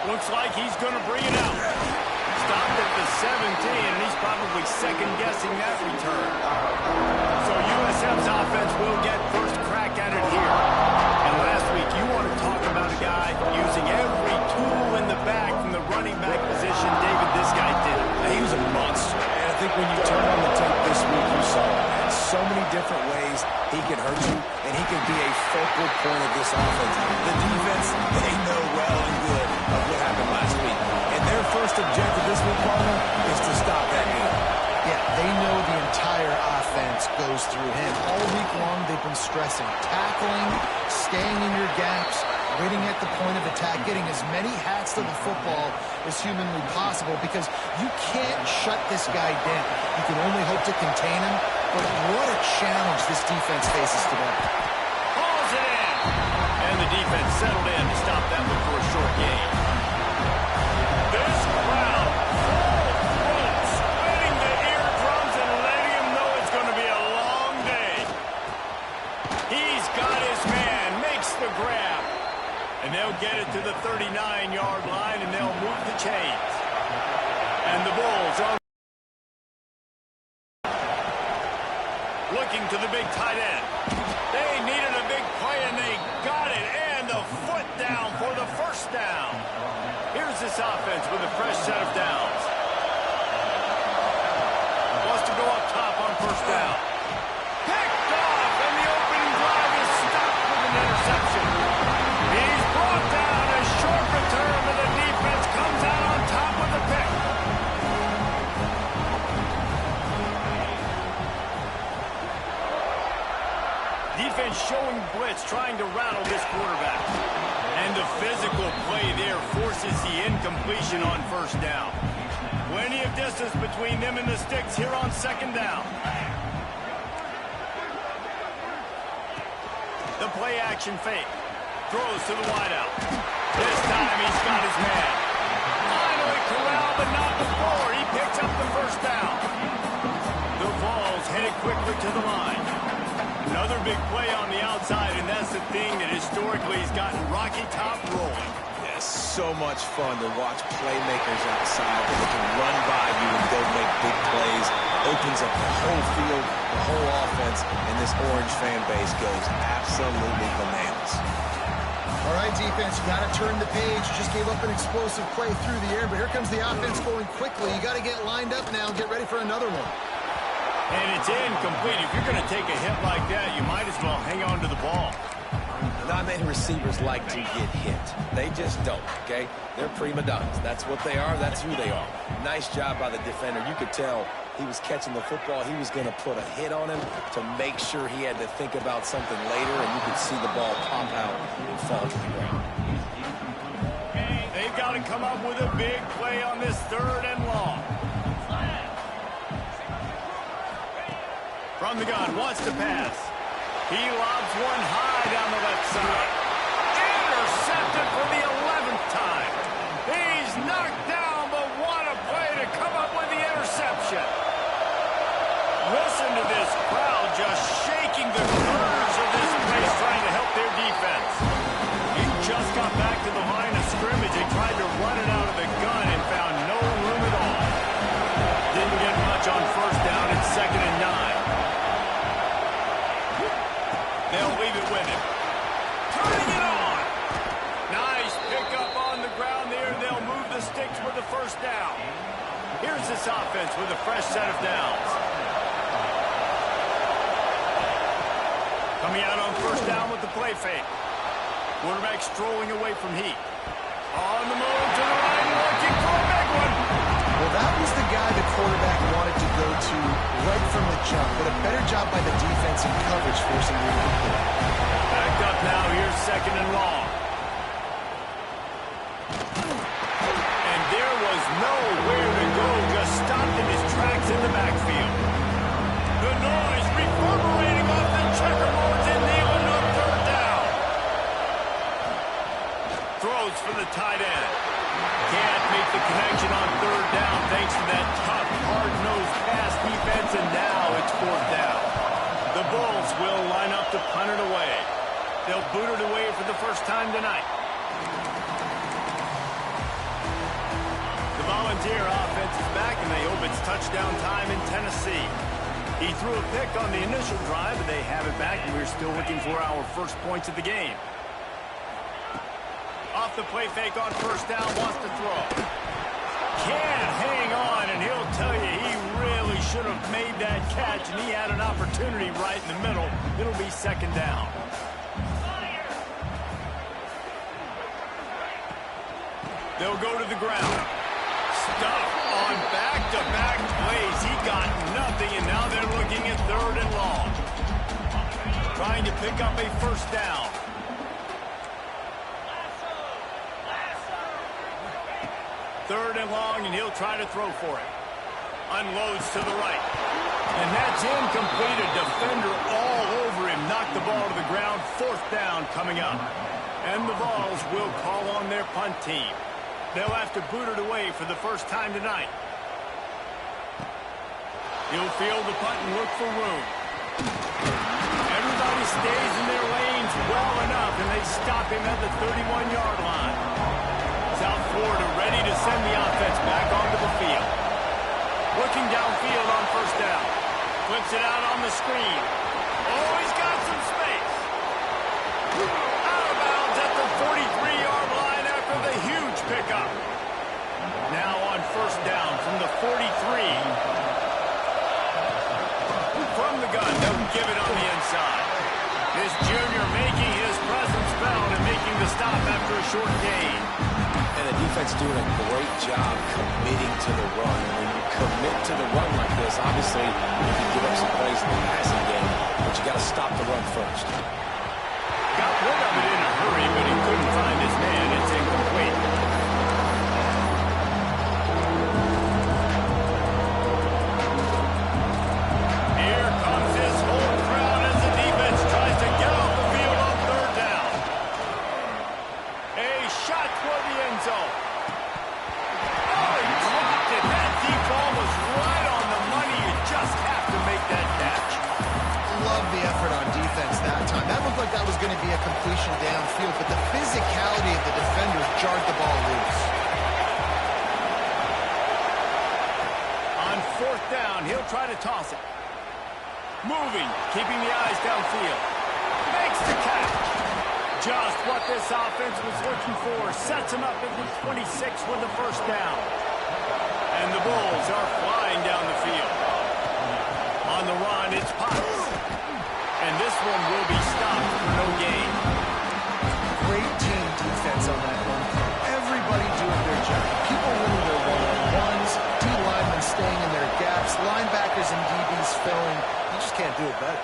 Looks like he's going to bring it out. Stopped at the 17, and he's probably second-guessing that return. So USF's offense will get first crack at it here. And last week, you want to talk about a guy using every tool in the bag from the running back position. David, this guy did it. He was a monster. And I think when you turn on the tape this week, you saw so many different ways he can hurt you, and he can be a focal point of this offense. The defense, they know well and good of what happened last week. And their first objective this week, partner, is to stop that game. Yeah, they know the entire offense goes through him. All week long, they've been stressing tackling, staying in your gaps, waiting at the point of attack, getting as many hats to the football as humanly possible, because you can't shut this guy down. You can only hope to contain him, but what a challenge this defense faces today. Pulls it in. And the defense settled in to stop that one for a short gain. This crowd, full throat, splitting the eardrums and letting him know it's going to be a long day. He's got his man, makes the grab. And they'll get it to the 39-yard line, and they'll move the chains. And the Bulls are looking to the big tight end. They needed a big play, and they got it. And the foot down for the first down. Here's this offense with a fresh set of downs. Wants to go up top on first down. Picked off, and the opening drive is stopped with an interception. He's brought down, a short return, and the defense comes out on top with the pick. Defense showing blitz, trying to rattle this quarterback. And the physical play there forces the incompletion on first down. Plenty of distance between them and the sticks here on second down. The play action fake. Throws to the wideout. This time he's got his man. Finally corralled, but not before. He picks up the first down. The ball's headed quickly to the line. Another big play on the outside, and that's the thing that historically has gotten Rocky Top rolling. Yeah, so much fun to watch playmakers outside that can run by you and go make big plays. Opens up the whole field, the whole offense, and this Orange fan base goes absolutely bananas. All right, defense, you got to turn the page. You just gave up an explosive play through the air, but here comes the offense going quickly. You got to get lined up now and get ready for another one. And it's incomplete. If you're going to take a hit like that, you might as well hang on to the ball. Not many receivers like to get hit. They just don't, okay? They're prima donnas. That's what they are. That's who they are. Nice job by the defender. You could tell he was catching the football. He was going to put a hit on him to make sure he had to think about something later, and you could see the ball pop out and fall to the ground. They've got to come up with a big play on this third and long. From the gun, wants to pass. He lobs one high down the left side. Intercepted for the 11th time. He's knocked down, but what a play to come up with the interception. Listen to this crowd just shaking the curves of this place, trying to help their defense. He just got back to the line of scrimmage and tried to run it out of the gun and found no room at all. Didn't get much on first down. It's 2nd and 9. They'll leave it with him. Turning it on. Nice pickup on the ground there. They'll move the sticks with the first down. Here's this offense with a fresh set of downs. Coming out on first down with the play fake. Quarterback strolling away from heat. On the move to the right, looking for a big one. Well, that was the guy the quarterback wanted to go to right from the jump, but a better job by the defense in coverage forcing the incomplete. Backed up now, here's 2nd and long. And there was nowhere to go, just stopped in his tracks in the backfield. The noise reverberating off the checkerboards and kneeling on third down. Throws for the tight end. Can't make the connection on third down thanks to that tough, hard-nosed pass defense, and now it's 4th down. The Bulls will line up to punt it away. They'll boot it away for the first time tonight. Volunteer offense is back, and they hope it's touchdown time in Tennessee. He threw a pick on the initial drive, but they have it back, and we're still looking for our first points of the game. Off the play fake on first down, wants to throw. Can't hang on, and he'll tell you he really should have made that catch, and he had an opportunity right in the middle. It'll be second down. They'll go to the ground. Stuff on back-to-back plays. He got nothing, and now they're looking at third and long. Trying to pick up a first down. Third and long, and he'll try to throw for it. Unloads to the right. And that's incomplete. A defender all over him. Knocked the ball to the ground. Fourth down coming up. And the Vols will call on their punt team. They'll have to boot it away for the first time tonight. He'll field the punt and look for room. Everybody stays in their lanes well enough, and they stop him at the 31-yard line. South Florida ready to send the offense back onto the field. Looking downfield on first down. Flips it out on the screen. Oh, he's got some space. Out of bounds at the 43-yard line after the huge pickup. Now on first down from the 43. From the gun, they'll give it on the inside. This junior making his presence felt and making the stop after a short gain. And the defense doing a great job committing to the run. And when you commit to the run like this, obviously you can give up some plays in the passing game, but you got to stop the run first. Got rid of it in a hurry, but he couldn't find his man. It's incomplete. Here comes his whole crowd as the defense tries to get off the field on third down. A shot toward the end zone. Oh, he dropped it. That deep ball was right on the money. You just have to make that catch. Love the effort on defense that time. That looked like that was going to be a completion downfield, but the physicality of the defenders jarred the ball loose. On fourth down, he'll try to toss it. Moving, keeping the eyes downfield. Makes the catch. Just what this offense was looking for. Sets him up at the 26 with the first down. And the Bulls are flying down the field. On the run, it's Potts. And this one will be stopped for no gain. Great team defense on that one. Everybody doing their job. People winning their one-on-ones, D-linemen staying in their gaps, linebackers and DBs filling. You just can't do it better.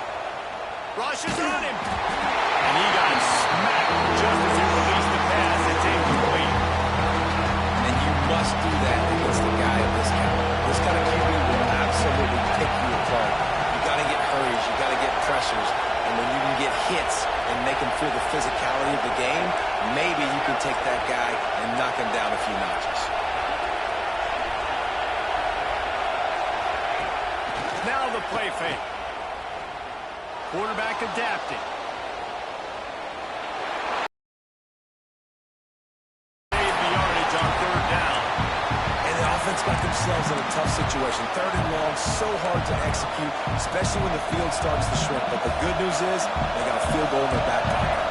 Rushes on him. And he got smacked just as he released the pass. It's incomplete. And you must do that against a guy of this caliber. This kind of QB will absolutely pick you apart. You got to get hurries. You got to get pressures. And when you can get hits and make him feel the physicality of the game, maybe you can take that guy and knock him down a few notches. Now the play fake. Quarterback adapting. Save the yardage on third down. And the offense got themselves in a tough situation. Third and long, so hard to execute, especially when the field starts to shrink. But the good news is they got a field goal in their back pocket.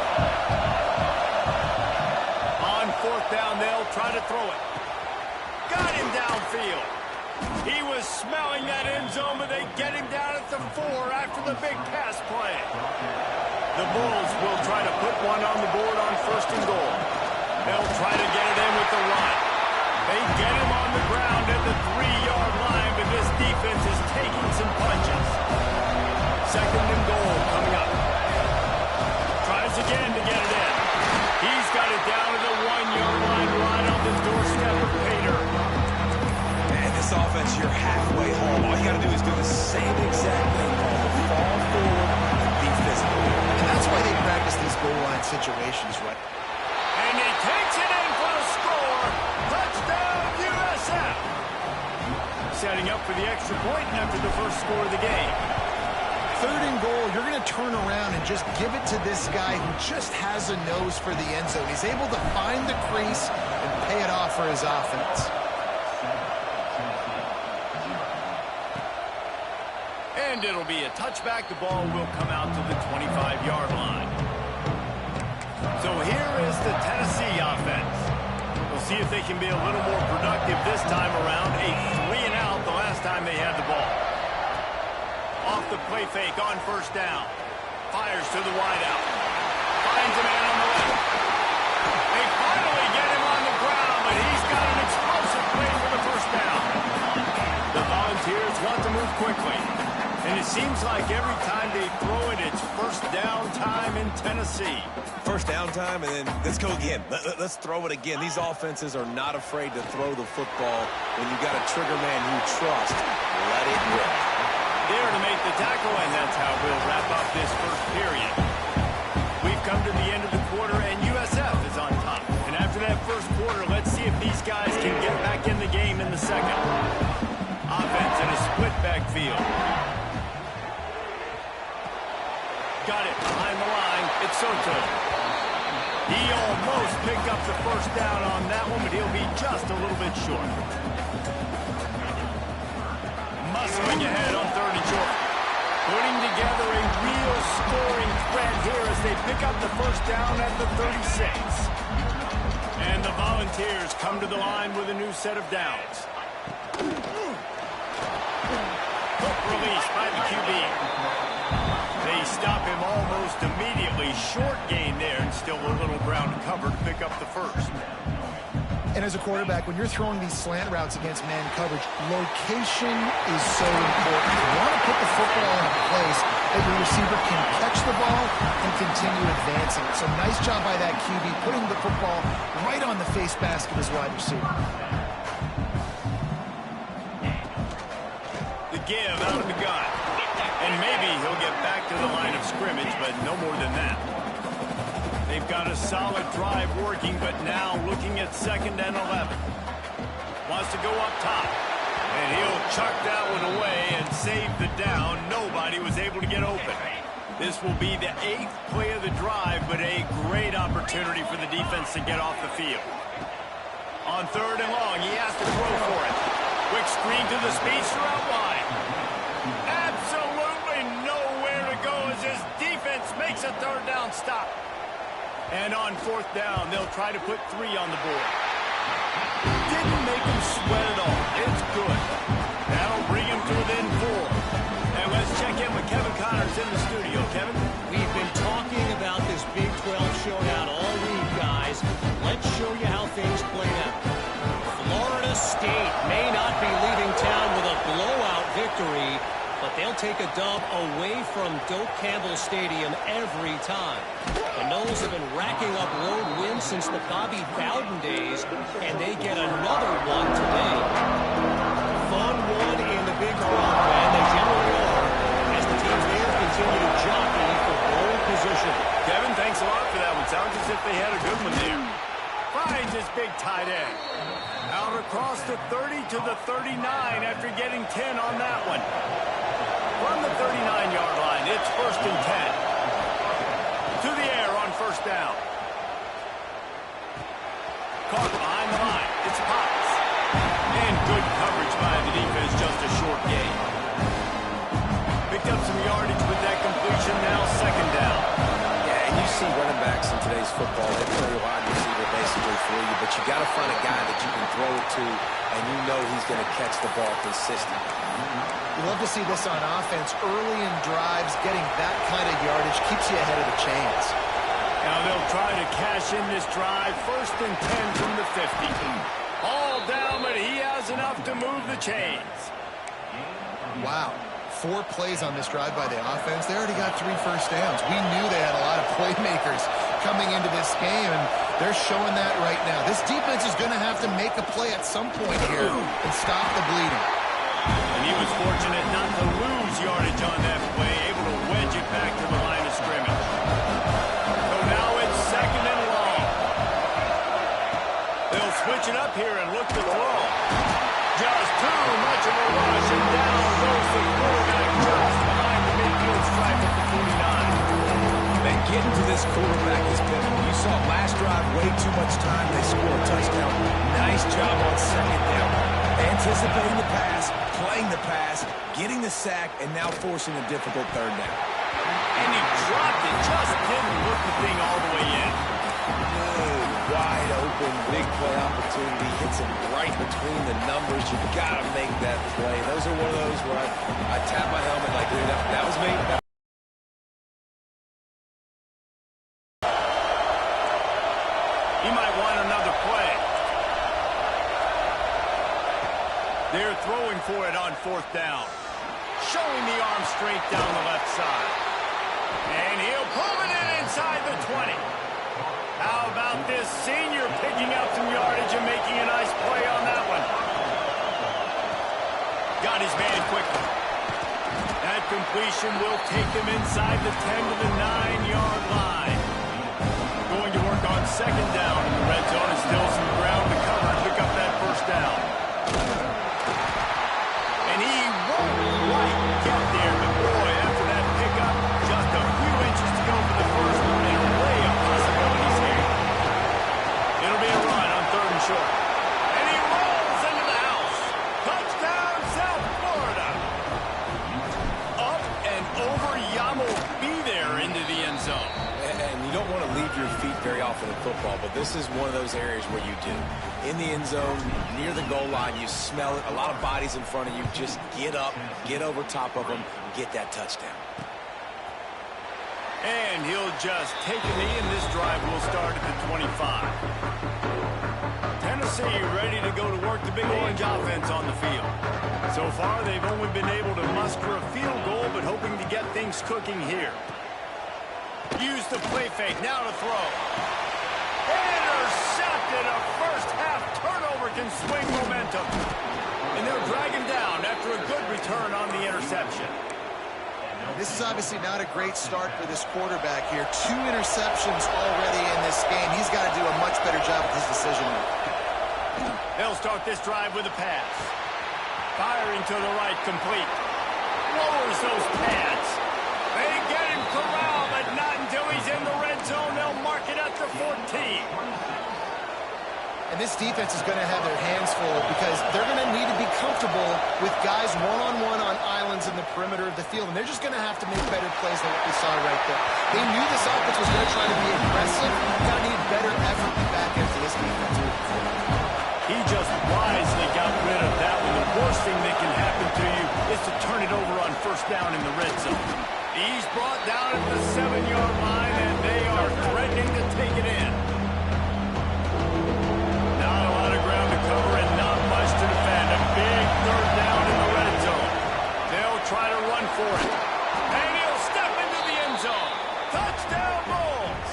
On fourth down, they'll try to throw it. Got him downfield. He was smelling that end zone, but they get him down at the 4 after the big pass play. The Bulls will try to put one on the board on first and goal. They'll try to get it in with the run. They get him on the ground at the 3-yard line, but this defense is taking some punches. Second and goal coming up. Tries again to get it in. He's got it down to the 1-yard line right on the doorstep of Pater. And this offense, you're halfway home. All you got to do is do the same exact thing, Paul. Fall forward and be physical. And that's why they practice these goal line situations, right? And he takes it in for the score. Touchdown, USF. Setting up for the extra point after the first score of the game. Third and goal, you're going to turn around and just give it to this guy who just has a nose for the end zone. He's able to find the crease and pay it off for his offense. And it'll be a touchback. The ball will come out to the 25-yard line. So here is the Tennessee offense. We'll see if they can be a little more productive this time around. A 3-and-out the last time they had the ball. Off the play fake on first down. Fires to the wideout. Finds a man on the left. They finally get him on the ground, but he's got an explosive play for the first down. The Volunteers want to move quickly. And it seems like every time they throw it, it's first down time in Tennessee. First down time, and then let's go again. Let's throw it again. These offenses are not afraid to throw the football. When you got a trigger man you trust, let it rip. There to make the tackle, and that's how we'll wrap up this first period. We've come to the end of the quarter, and USF is on top. And after that first quarter, let's see if these guys can get back in the game in the second. Offense in a split backfield. Got it behind the line. It's Soto. He almost picked up the first down on that one, but he'll be just a little bit short. Muscling ahead on 3rd and short. Putting together a real scoring threat here as they pick up the first down at the 36. And the Volunteers come to the line with a new set of downs. Hook release by the QB. They stop him almost immediately. Short gain there, and still a little ground cover to pick up the first. And as a quarterback, when you're throwing these slant routes against man coverage, location is so important. You want to put the football in a place that your receiver can catch the ball and continue advancing. So nice job by that QB, putting the football right on the face mask of his wide receiver. The give out of the gun. And maybe he'll get back to the line of scrimmage, but no more than that. They've got a solid drive working, but now looking at 2nd and 11. Wants to go up top. And he'll chuck that one away and save the down. Nobody was able to get open. This will be the 8th play of the drive, but a great opportunity for the defense to get off the field. On 3rd and long, he has to throw for it. Quick screen to the speedster out wide. Absolutely nowhere to go as his defense makes a 3rd down stop. And on 4th down, they'll try to put 3 on the board. Didn't make him sweat at all. It's good. That'll bring him to within 4. And let's check in with Kevin Connors in the studio. Kevin? We've been talking about this Big 12 showdown all week, guys. Let's show you how things played out. Florida State may not be leaving town with a blowout victory, but they'll take a dub away from Doak Campbell Stadium every time. The Noles have been racking up road wins since the Bobby Bowden days, and they get another one today. Fun one in the Big 12, and they generally are, as the teams there continue to jockey for goal position. Kevin, thanks a lot for that one. Sounds as if they had a good one there. Finds his big tight end. Out across the 30 to the 39 after getting 10 on that one. From the 39-yard line, it's 1st and 10. To the air on 1st down. Caught behind the line. It's Potts. And good coverage by the defense, just a short gain. Picked up some yardage with that completion, now 2nd down. Yeah, and you see running backs in today's football, they play a wide receiver basically for you, but you got to find a guy that you can throw it to, and you know he's going to catch the ball consistently. You love to see this on offense. Early in drives, getting that kind of yardage keeps you ahead of the chains. Now they'll try to cash in this drive. 1st and 10 from the 50. All down, but he has enough to move the chains. Wow. 4 plays on this drive by the offense. They already got 3 first downs. We knew they had a lot of playmakers coming into this game, and they're showing that right now. This defense is going to have to make a play at some point here and stop the bleeding. And he was fortunate not to lose yardage on that play, able to wedge it back to the line of scrimmage. So now it's 2nd and long. They'll switch it up here and look to throw. Just too much of a rush, and down goes the quarterback just behind the midfield stripe at the 49. Man, getting to this quarterback is pivotal. You saw last drive, way too much time. They score a touchdown. Nice job on 2nd down. Anticipating the pass, playing the pass, getting the sack, and now forcing a difficult third down. And he dropped it, just didn't look the thing all the way in. Good, wide open, big play opportunity. Hits him right between the numbers. You got to make that play. Those are one of those where I tap my helmet like, dude, that was me. He might want another play. They're throwing for it on 4th down. Showing the arm straight down the left side. And he'll pull it in inside the 20. How about this senior picking up some yardage and making a nice play on that one? Got his man quickly. That completion will take him inside the 10 to the 9-yard line. Going to work on 2nd down in the red zone and still some ground to cover to pick up that 1st down. And he won't quite get there, but boy, after that pickup, just a few inches to go for the first one, and a ray of possibilities here. It'll be a run on 3rd and short. And he rolls into the house. Touchdown, South Florida. Up and over, Yamo be there into the end zone. And you don't want to leave your feet very often in football, but this is one of those areas where you do. In the end zone, near the goal line, you smell it. A lot of bodies in front of you. Just get up, get over top of them, get that touchdown. And he'll just take a knee, and this drive will start at the 25. Tennessee ready to go to work the Big Orange offense on the field. So far, they've only been able to muster a field goal, but hoping to get things cooking here. Use the play fake, now to throw. Intercepted, a first-half turnover can swing momentum. And they'll drag him down after a good return on the interception. This is obviously not a great start for this quarterback here. 2 interceptions already in this game. He's got to do a much better job with his decision-making. They'll start this drive with a pass. Firing to the right, complete. Lowers those pads. They get him corralled, but not until he's in the red zone. They'll mark it at the 14. And this defense is going to have their hands full because they're going to need to be comfortable with guys one-on-one on islands in the perimeter of the field. And they're just going to have to make better plays than what we saw right there. They knew this offense was going to try to be aggressive. Got to need better effort in the back end for this defense. He just wisely got rid of that one. The worst thing that can happen to you is to turn it over on 1st down in the red zone. He's brought down at the 7-yard line, and they are threatening to take it in. Not a lot of ground to cover and not much to defend. A big 3rd down in the red zone. They'll try to run for it. And he'll step into the end zone. Touchdown, Bulls!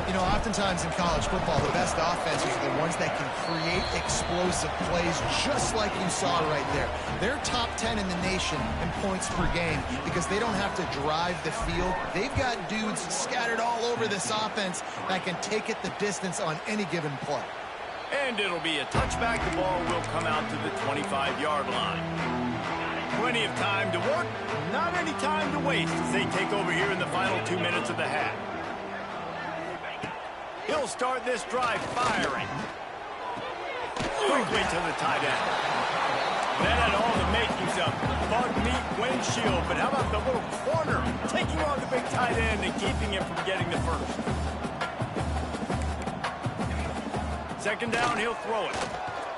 You know, oftentimes in college football, the best offenses are the ones that can create explosive plays just like you saw right there. They're top 10 in the nation in points per game because they don't have to drive the field. They've got dudes scattered all over this offense that can take it the distance on any given play. And it'll be a touchback. The ball will come out to the 25-yard line. Plenty of time to work, not any time to waste as they take over here in the final 2 minutes of the half. He'll start this drive firing. Quickly to the tight end. That had all the makings of bug meat windshield, but how about the little corner taking on the big tight end and keeping him from getting the first? 2nd down, he'll throw it.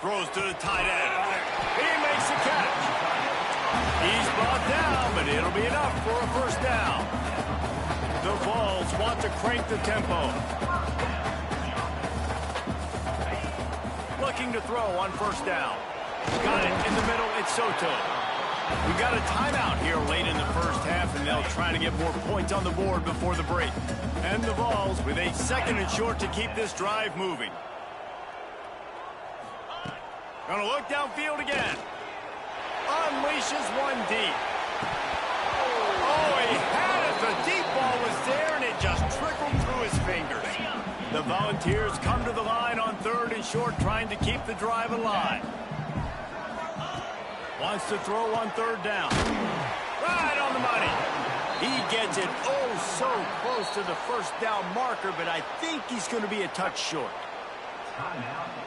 Throws to the tight end. He makes the catch. He's brought down, but it'll be enough for a 1st down. The Bulls want to crank the tempo. Looking to throw on 1st down. Got it in the middle, it's Soto. We've got a timeout here late in the 1st half, and they'll try to get more points on the board before the break. And the Vols with a 2nd and short to keep this drive moving. Gonna look downfield again. Unleashes one deep. Oh, he had it. The deep ball was there, and it just trickled through his fingers. The Volunteers come to the line on 3rd and short, trying to keep the drive alive. Wants to throw on 3rd down. Right on the money. He gets it oh so close to the 1st down marker, but I think he's going to be a touch short.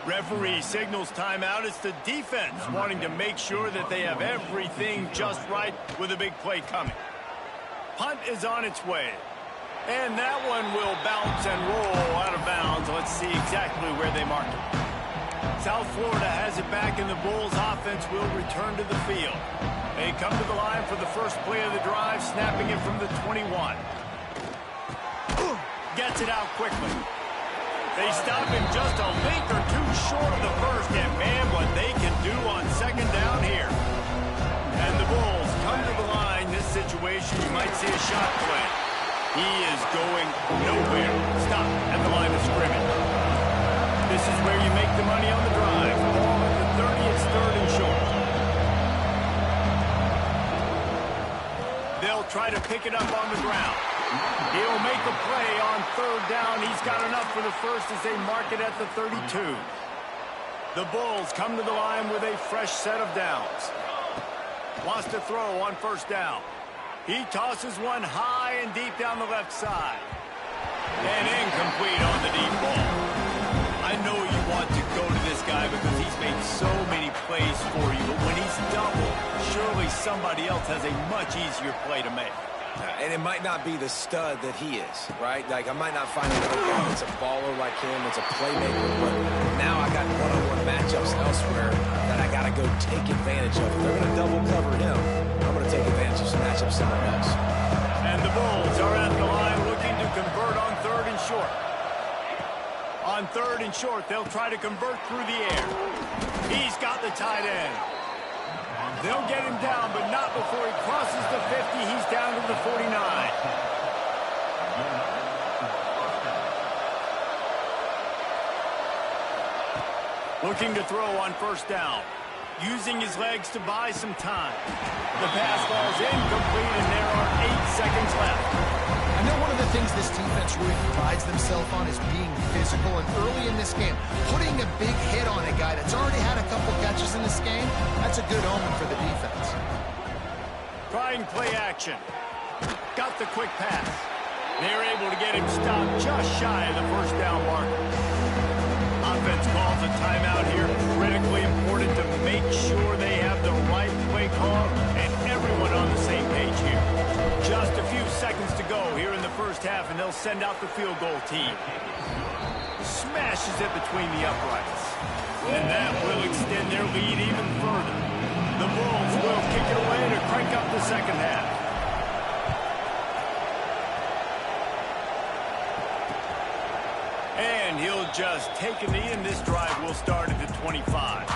Referee signals timeout. It's the defense wanting to make sure that they have everything just right with a big play coming. Punt is on its way. And that one will bounce and roll out of bounds. Let's see exactly where they mark it. South Florida has it back, and the Bulls offense will return to the field. They come to the line for the first play of the drive, snapping it from the 21. Gets it out quickly. They stop him just a link or two short of the first, and man, what they can do on second down here. And the Bulls come to the line. This situation, you might see a shot play. He is going nowhere. Stop at the line of scrimmage. This is where you make the money on the drive. Ball at the 30, it's third and short. They'll try to pick it up on the ground. He'll make a play on third down. He's got enough for the first as they mark it at the 32. The Bulls come to the line with a fresh set of downs. Wants to throw on first down. He tosses one high and deep down the left side. And incomplete on the deep ball. I know you want to go to this guy because he's made so many plays for you, but when he's doubled, surely somebody else has a much easier play to make. And it might not be the stud that he is, right? Like, I might not find another guy that's a baller like him, that's a playmaker, but now I got one-on-one matchups elsewhere that I got to go take advantage of. If they're going to double cover him, I'm going to take advantage of some matchups somewhere else. And the Bulls are at the line looking to convert on third and short. On third and short, they'll try to convert through the air. He's got the tight end. They'll get him down, but not before he crosses the 50. He's down to the 49. Looking to throw on first down. Using his legs to buy some time. The pass ball's incomplete, and there are 8 seconds left. I know one of the things this defense really prides themselves on is being physical, and early in this game, putting a big hit on a guy that's already had a couple catches in this game, that's a good omen for the defense. Trying play action. Got the quick pass. They're able to get him stopped just shy of the first down marker. Offense calls a timeout here. Critically important to make sure they have the right play call and everyone on the same page here. Just a few seconds to go here in the first half, and they'll send out the field goal team. Smashes it between the uprights. And that will extend their lead even further. The Bulls will kick it away to crank up the second half. And he'll just take a knee, and this drive will start at the 25.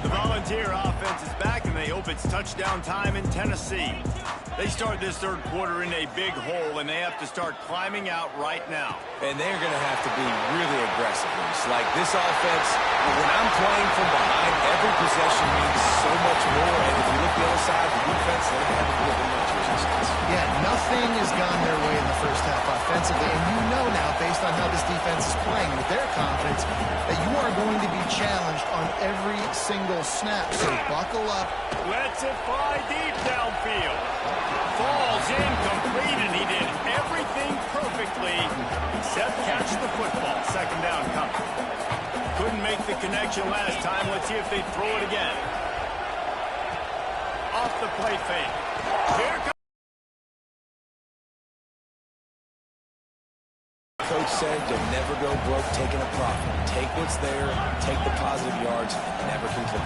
The Volunteer offense is back, and they hope it's touchdown time in Tennessee. They start this third quarter in a big hole, and they have to start climbing out right now. And they're going to have to be really aggressive. It's like this offense, when I'm playing from behind, every possession means so much more. And if you look the other side, the defense, they're going to have to really much resistance. Yeah, nothing has gone their way in the first half offensively, and you know now, based on how this defense is playing with their confidence, that you are going to be challenged on every single snap. So buckle up. Lets it fly deep downfield. Falls incomplete, and he did everything perfectly except catch the football. Second down coming. Couldn't make the connection last time. Let's see if they throw it again. Off the play fake. Here comes. Coach said you'll never go broke taking a profit. Take what's there, take the positive yards, and never complain.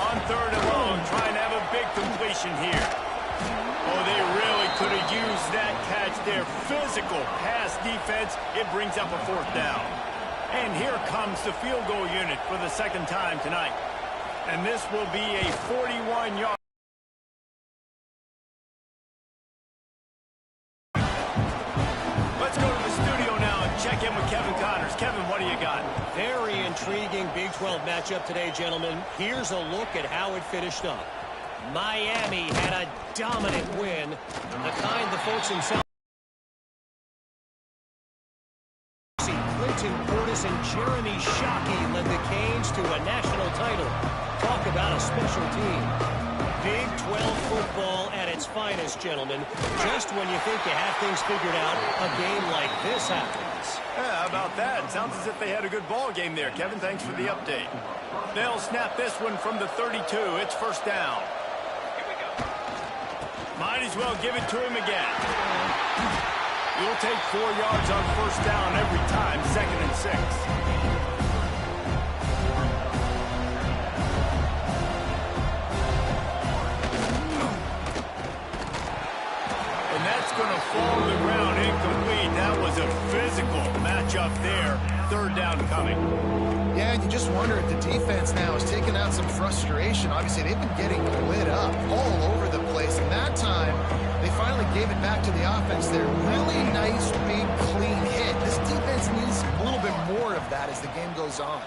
On third and long, trying to have a big completion here. Oh, they really could have used that catch there. Physical pass defense. It brings up a fourth down. And here comes the field goal unit for the second time tonight. And this will be a 41-yard. Let's go to the studio now and check in with Kevin Connors. Kevin, what do you got? Very intriguing Big 12 matchup today, gentlemen. Here's a look at how it finished up. Miami had a dominant win, the kind the folks in South Clinton Portis and Jeremy Shockey led the Canes to a national title. Talk about a special team. Big 12 football at its finest, gentlemen. Just when you think you have things figured out, a game like this happens. Yeah, how about that? Sounds as if they had a good ball game there. Kevin, thanks for the update. They'll snap this one from the 32. It's first down. Might as well give it to him again. You'll take 4 yards on first down every time, 2nd and 6. And that's going to fall to the ground incomplete. That was a physical matchup there. 3rd down coming. Yeah, and you just wonder if the defense now is taking out some frustration. Obviously, they've been getting lit up all over the place. And that time, they finally gave it back to the offense there. Really nice, big, clean hit. This defense needs a little bit more of that as the game goes on.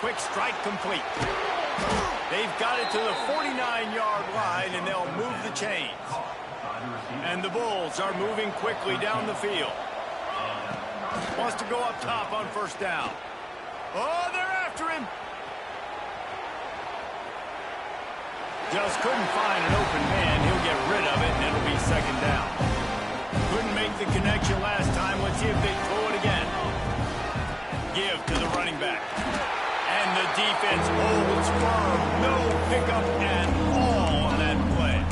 Quick strike complete. They've got it to the 49-yard line, and they'll move the chains. And the Bulls are moving quickly down the field. Wants to go up top on first down. Oh, they're after him. Just couldn't find an open man. He'll get rid of it, and it'll be 2nd down. Couldn't make the connection last time. Let's see if they throw it again. Give to the running back. And the defense holds firm. No pickup at all on that play.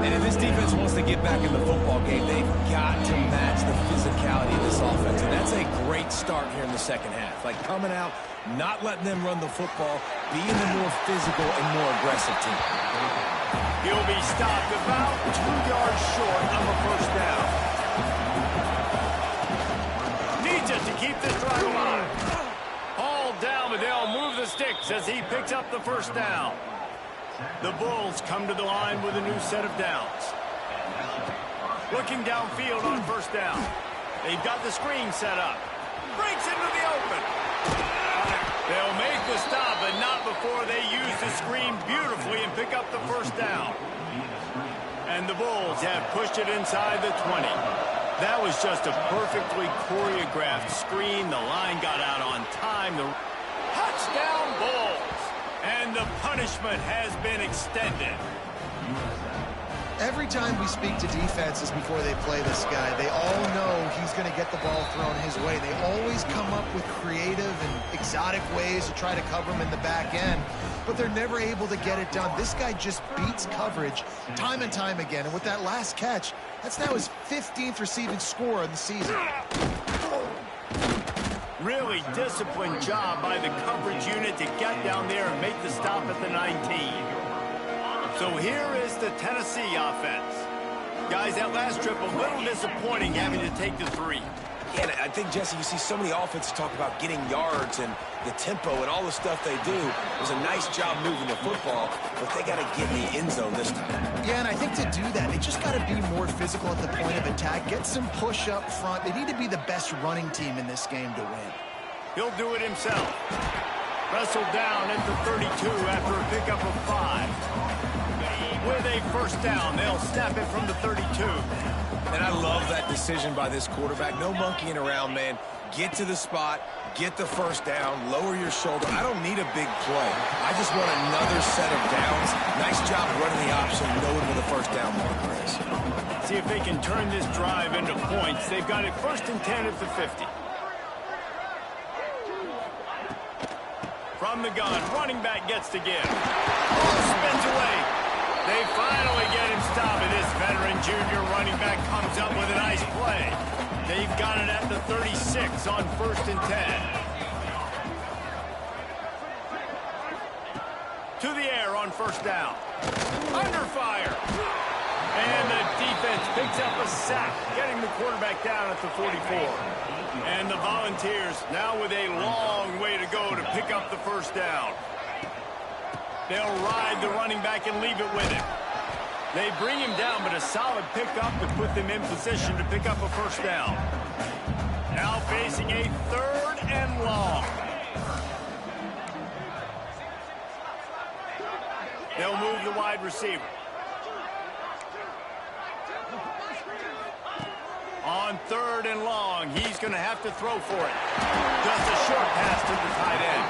And if this defense wants to get back in the football game, they've got to match the physicality of this offense. And that's a great start here in the second half. Like coming out, not letting them run the football, being the more physical and more aggressive team. He'll be stopped about 2 yards short on the first down. Needs it to keep this drive alive. Hauled down, but they'll move the sticks as he picks up the first down. The Bulls come to the line with a new set of downs. Looking downfield on first down. They've got the screen set up. Breaks into the open. They'll make the stop, but not before they use the screen beautifully and pick up the first down. And the Bulls have pushed it inside the 20. That was just a perfectly choreographed screen. The line got out on time. The touchdown Bulls. And the punishment has been extended. Every time we speak to defenses before they play this guy, they all know he's going to get the ball thrown his way. They always come up with creative and exotic ways to try to cover him in the back end, but they're never able to get it done. This guy just beats coverage time and time again, and with that last catch, that's now his 15th receiving score of the season. Really disciplined job by the coverage unit to get down there and make the stop at the 19. So here is the Tennessee offense. Guys, that last trip a little disappointing having to take the 3. Yeah, and I think, Jesse, you see so many offenses talk about getting yards and the tempo and all the stuff they do. It was a nice job moving the football, but they got to get in the end zone this time. Yeah, and I think to do that, they just got to be more physical at the point of attack, get some push up front. They need to be the best running team in this game to win. He'll do it himself. Wrestled down at the 32 after a pickup of 5. With a first down, they'll snap it from the 32. And I love that decision by this quarterback. No monkeying around, man. Get to the spot, get the first down, lower your shoulder. I don't need a big play. I just want another set of downs. Nice job running the option, knowing where the first down marker is. See if they can turn this drive into points. They've got it 1st and 10 at the 50. From the gun, running back gets to give. Ball spins away. They finally get him stopped, and this veteran junior running back comes up with a nice play. They've got it at the 36 on 1st and 10. To the air on first down. Under fire. And the defense picks up a sack, getting the quarterback down at the 44. And the Volunteers now with a long way to go to pick up the first down. They'll ride the running back and leave it with him. They bring him down, but a solid pickup to put them in position to pick up a first down. Now facing a 3rd and long. They'll move the wide receiver. On 3rd and long, he's going to have to throw for it. Just a short pass to the tight end.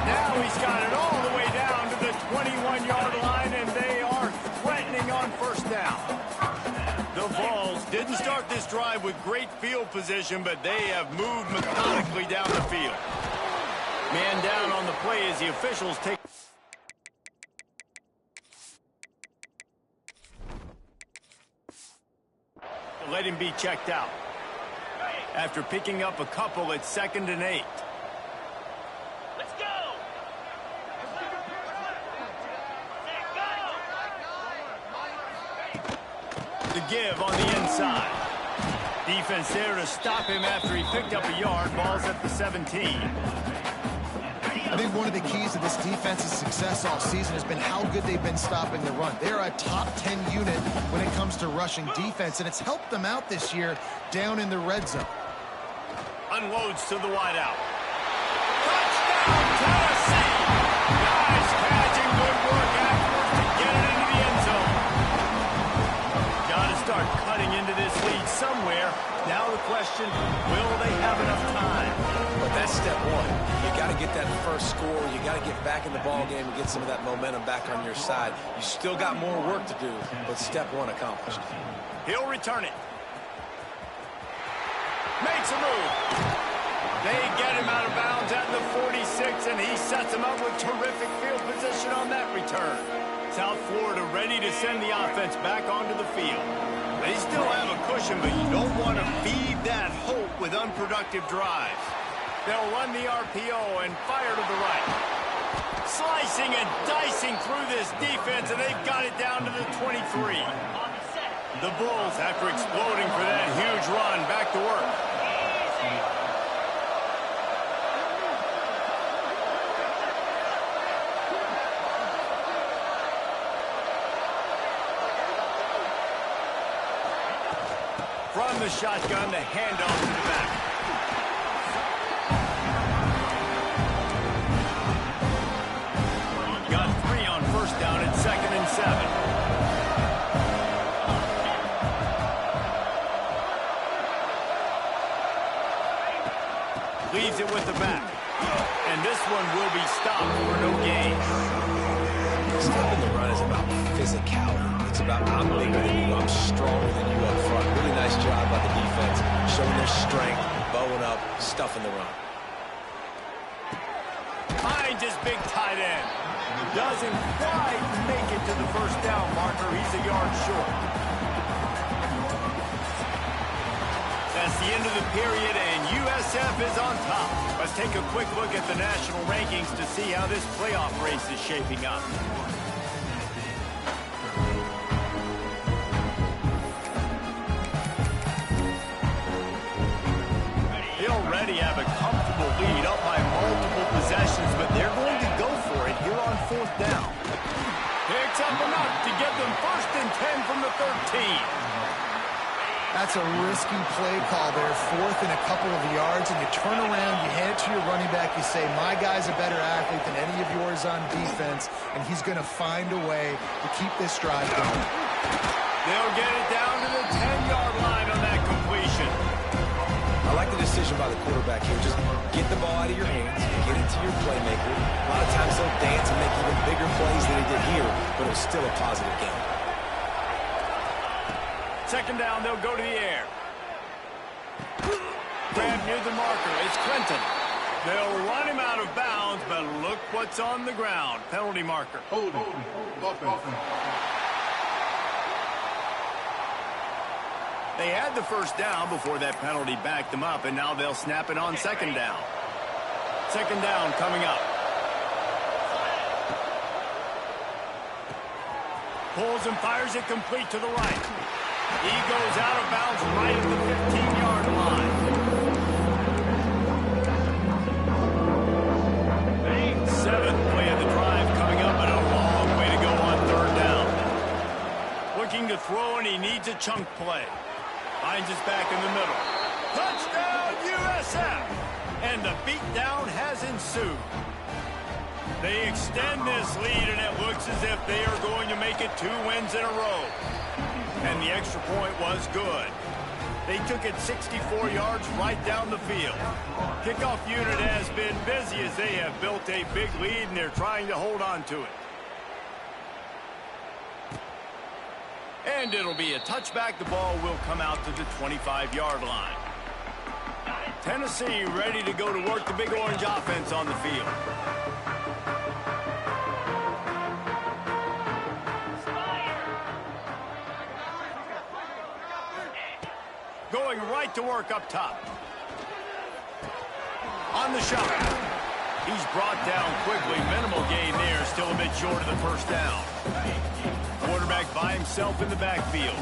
Now he's got it all the way down to the 21-yard line, and they are threatening on first down. The Bulls didn't start this drive with great field position, but they have moved methodically down the field. Man down on the play as the officials take... Let him be checked out. After picking up a couple at 2nd and 8. Let's go! The give on the inside. Defense there to stop him after he picked up a yard. Ball's at the 17. I think one of the keys to this defense's success all season has been how good they've been stopping the run. They're a top 10 unit when it comes to rushing defense, and it's helped them out this year down in the red zone. Unloads to the wideout. Touchdown, Tennessee! Nice catch and good work afterwards to get it into the end zone. Got to start cutting into this lead somewhere. Now the question, will they have enough time? But that's step one. You got to get that first score. You got to get back in the ball game and get some of that momentum back on your side. You still got more work to do, but step one accomplished. He'll return it. Makes a move. They get him out of bounds at the 46, and he sets him up with terrific field position on that return. South Florida ready to send the offense back onto the field. They still have a cushion, but you don't want to feed that hope with unproductive drives. They'll run the RPO and fire to the right. Slicing and dicing through this defense, and they've got it down to the 23. The Bulls, after exploding for that huge run, back to work. From the shotgun, the handoff to the back. Got 3 on first down at 2nd and 7. Leaves it with the back. And this one will be stopped for no gain. Stopping the run is about physicality. It's about I'm bigger than you, I'm stronger than you up front. Really nice job by the defense, showing their strength, bowing up, stuffing the run. Finds his big tight end. Doesn't quite make it to the first down marker. He's a yard short. That's the end of the period, and USF is on top. Let's take a quick look at the national rankings to see how this playoff race is shaping up. They already have a comfortable lead up by multiple possessions, but they're going to go for it here on 4th down. Picks up enough to get them 1st and 10 from the 13. That's a risky play call there, 4th and a couple of yards, and you turn around, you hand it to your running back, you say, my guy's a better athlete than any of yours on defense, and he's going to find a way to keep this drive going. They'll get it down to the 10-yard line on that completion. I like the decision by the quarterback here. Just get the ball out of your hands, get it to your playmaker. A lot of times they'll dance and make even bigger plays than he did here, but it was still a positive game. 2nd down, they'll go to the air. Grab near the marker. It's Clinton. They'll run him out of bounds, but look what's on the ground. Penalty marker. They had the first down before that penalty backed them up, and now they'll snap it on 2nd down. 2nd down coming up. Pulls and fires it complete to the right. He goes out of bounds right at the 15-yard line. 7th play of the drive coming up, and a long way to go on 3rd down. Looking to throw, and he needs a chunk play. Finds his back in the middle. Touchdown, USF! And the beatdown has ensued. They extend this lead, and it looks as if they are going to make it 2 wins in a row. And the extra point was good. They took it 64 yards right down the field. Kickoff unit has been busy as they have built a big lead, and they're trying to hold on to it. And it'll be a touchback. The ball will come out to the 25-yard line. Tennessee ready to go to work the Big Orange offense on the field. Going right to work up top. On the shot. He's brought down quickly. Minimal gain there. Still a bit short of the first down. Quarterback by himself in the backfield.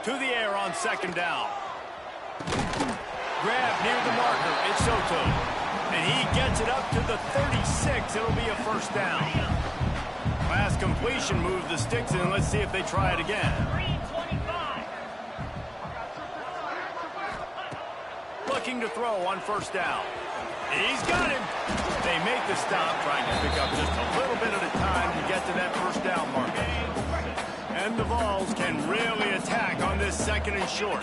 To the air on second down. Grab near the marker. It's Soto. And he gets it up to the 36. It'll be a first down. Last completion moved the sticks in. Let's see if they try it again. Looking to throw on first down. He's got him. They make the stop, trying to pick up just a little bit at a time to get to that first down marker. And the Vols can really attack on this second and short.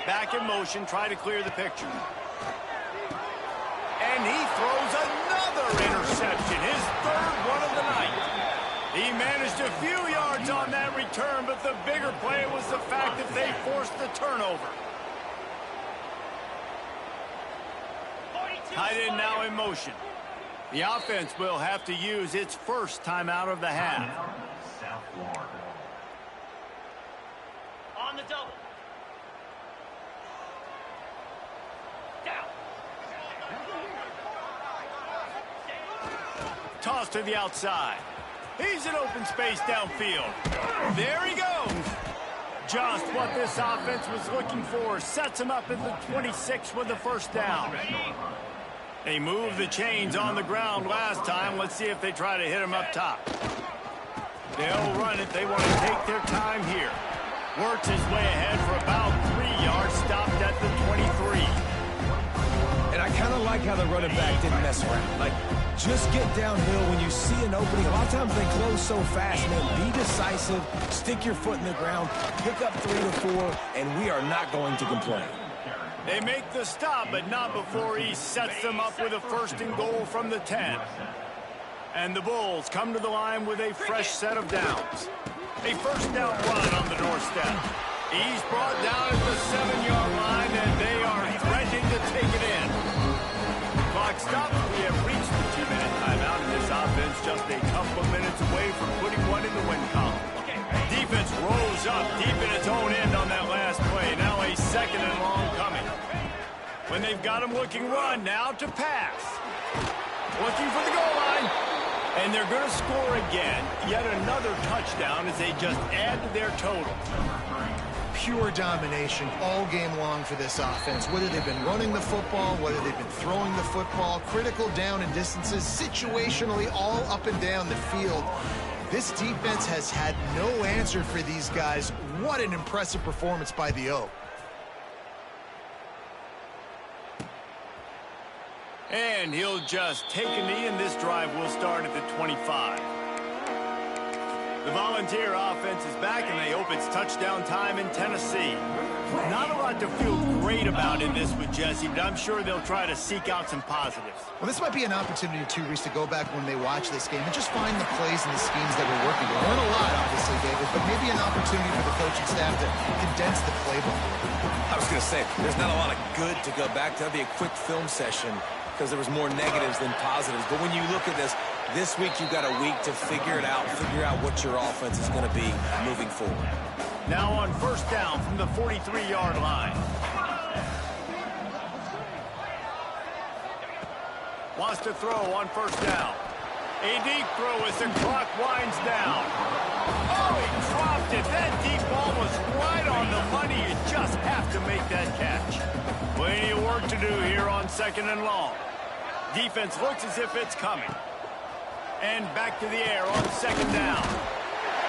Back in motion, try to clear the picture. And he throws another interception, his third one of the night. He managed a few yards on that return, but the bigger play was the fact that they forced the turnover. Tight end now in motion. The offense will have to use its first timeout of the half. On the double. Down. Toss to the outside. He's in open space downfield. There he goes. Just what this offense was looking for. Sets him up at the 26 with the first down. They moved the chains on the ground last time. Let's see if they try to hit him up top. They'll run it. They want to take their time here. Works his way ahead for about 3 yards. Stopped at the 23. And I kind of like how the running back didn't mess around. Like, just get downhill when you see an opening. A lot of times they close so fast, man. Be decisive. Stick your foot in the ground. Pick up 3 to 4, and we are not going to complain. They make the stop, but not before he sets them up with a first and goal from the 10. And the Bulls come to the line with a fresh set of downs. A first down run on the doorstep. He's brought down at the 7-yard line, and they are threatening to take it in. Clock stops. We have reached the 2-minute timeout, and this offense just a couple of minutes away from putting one in the win column. Defense rolls up deep in its own end on that last play. Now a second and long coming. When they've got him looking run, now to pass. Looking for the goal line. And they're going to score again. Yet another touchdown as they just add to their total. Pure domination all game long for this offense. Whether they've been running the football, whether they've been throwing the football, critical down and distances, situationally all up and down the field. This defense has had no answer for these guys. What an impressive performance by the Oak. And he'll just take a knee, and this drive will start at the 25. The Volunteer offense is back, and they hope it's touchdown time in Tennessee. Not a lot to feel great about in this with Jesse, but I'm sure they'll try to seek out some positives. Well, this might be an opportunity, too, Reese, to go back when they watch this game and just find the plays and the schemes that were working. There weren't a lot, obviously, David, but maybe an opportunity for the coaching staff to condense the playbook. I was going to say, there's not a lot of good to go back to. That'd be a quick film session because there was more negatives than positives. But when you look at this week you've got a week to figure it out, figure out what your offense is going to be moving forward. Now on first down from the 43-yard line. Wants to throw on first down. A deep throw as the clock winds down. Oh, he dropped it. That deep ball was right on the money. You just have to make that catch. Plenty of work to do here on second and long. Defense looks as if it's coming. And back to the air on second down.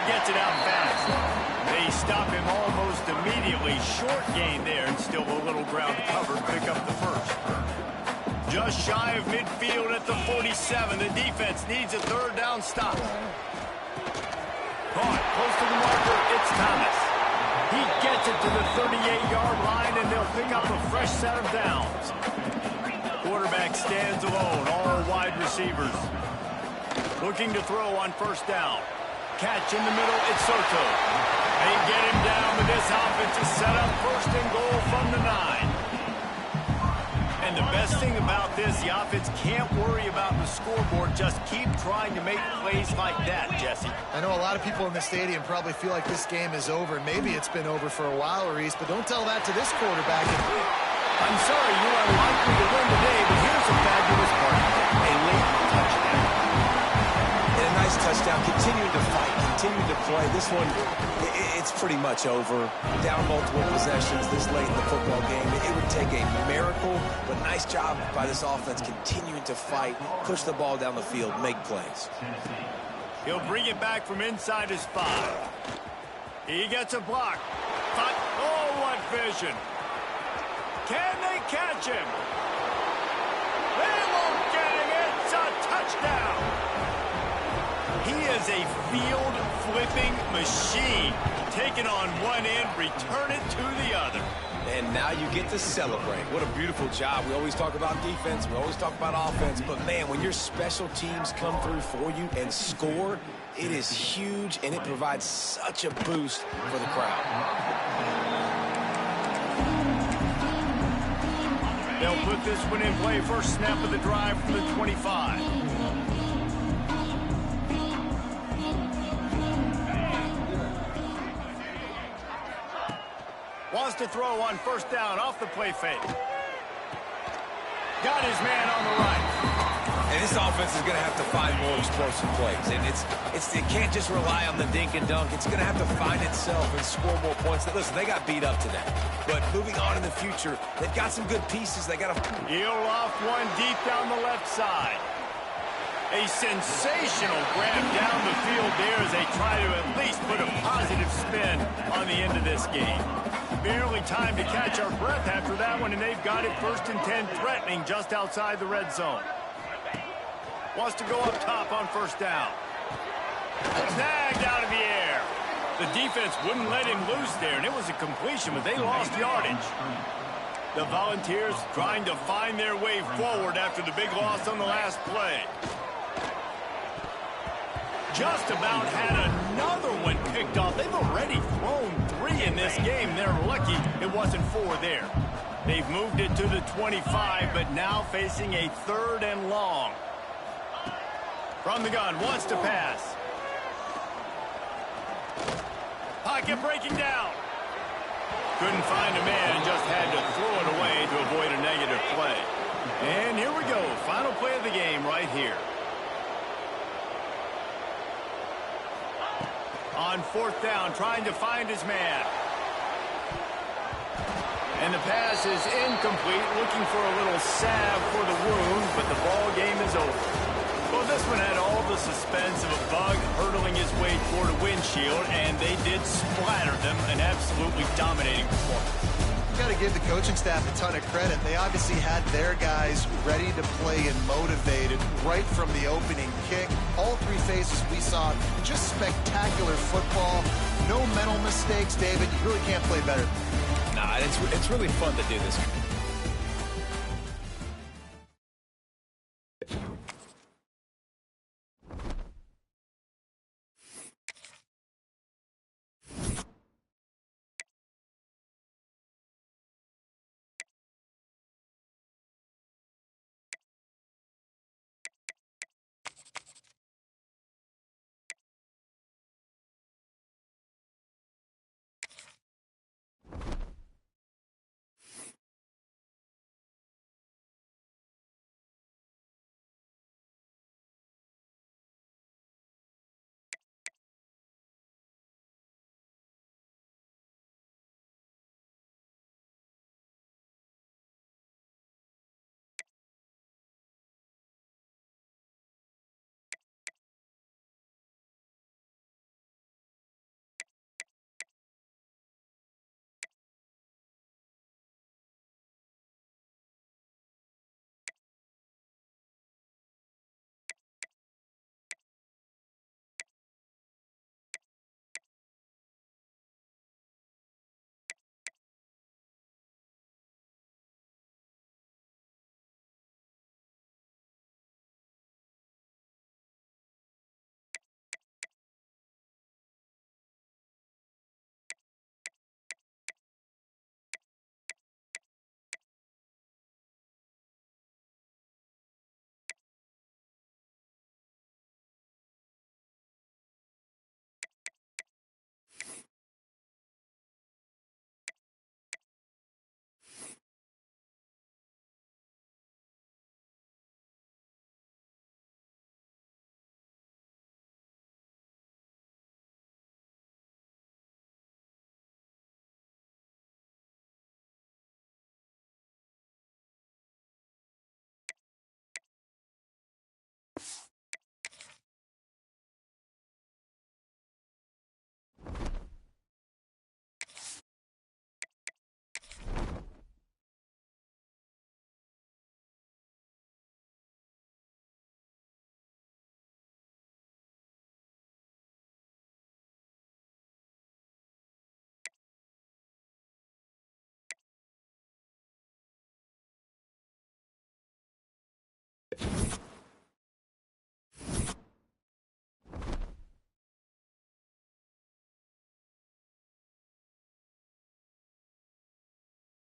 Gets it out fast. They stop him almost immediately. Short gain there, and still a little ground covered. Pick up the first. Just shy of midfield at the 47. The defense needs a third down stop. Caught close to the marker. It's Thomas. He gets it to the 38-yard line, and they'll pick up a fresh set of downs. Quarterback stands alone, all wide receivers. Looking to throw on first down. Catch in the middle, it's Soto. They get him down with this offense to set up first and goal from the 9. And the best thing about this, the offense can't worry about the scoreboard. Just keep trying to make plays like that, Jesse. I know a lot of people in the stadium probably feel like this game is over. Maybe it's been over for a while, Reese, but don't tell that to this quarterback. I'm sorry you are likely to win today, but here's a fabulous part. A late touchdown. And a nice touchdown. Continuing to fight, continuing to play. This one, it's pretty much over. Down multiple possessions this late in the football game. It would take a miracle, but nice job by this offense continuing to fight, push the ball down the field, make plays. He'll bring it back from inside his 5. He gets a block. Cut. Oh, what vision. Can they catch him? They won't get him. It's a touchdown. He is a field-flipping machine. Take it on one end, return it to the other. And now you get to celebrate. What a beautiful job. We always talk about defense. We always talk about offense. But, man, when your special teams come through for you and score, it is huge, and it provides such a boost for the crowd. They'll put this one in play. First snap of the drive from the 25. Wants to throw on first down off the play fake. Got his man on the right. And this offense is going to have to find more explosive plays. And it can't just rely on the dink and dunk. It's going to have to find itself and score more points. Listen, they got beat up today. But moving on in the future, they've got some good pieces. They got to... He'll off one deep down the left side. A sensational grab down the field there as they try to at least put a positive spin on the end of this game. Barely time to catch our breath after that one, and they've got it first and 10, threatening just outside the red zone. Wants to go up top on first down. Snagged out of the air. The defense wouldn't let him loose there, and it was a completion, but they lost yardage. The Volunteers trying to find their way forward after the big loss on the last play. Just about had another one picked off. They've already thrown 3 in this game. They're lucky it wasn't 4 there. They've moved it to the 25, but now facing a 3rd and long. From the gun, wants to pass. Pocket breaking down. Couldn't find a man and just had to throw it away to avoid a negative play. And here we go. Final play of the game right here. On fourth down, trying to find his man. And the pass is incomplete, looking for a little salve for the wound, but the ball game is over. Well, this one had all the suspense of a bug hurtling his way toward a windshield, and they did splatter them, an absolutely dominating performance. You got to give the coaching staff a ton of credit. They obviously had their guys ready to play and motivated right from the opening kick. All 3 phases we saw, just spectacular football. No mental mistakes, David. You really can't play better. Nah, it's really fun to do this.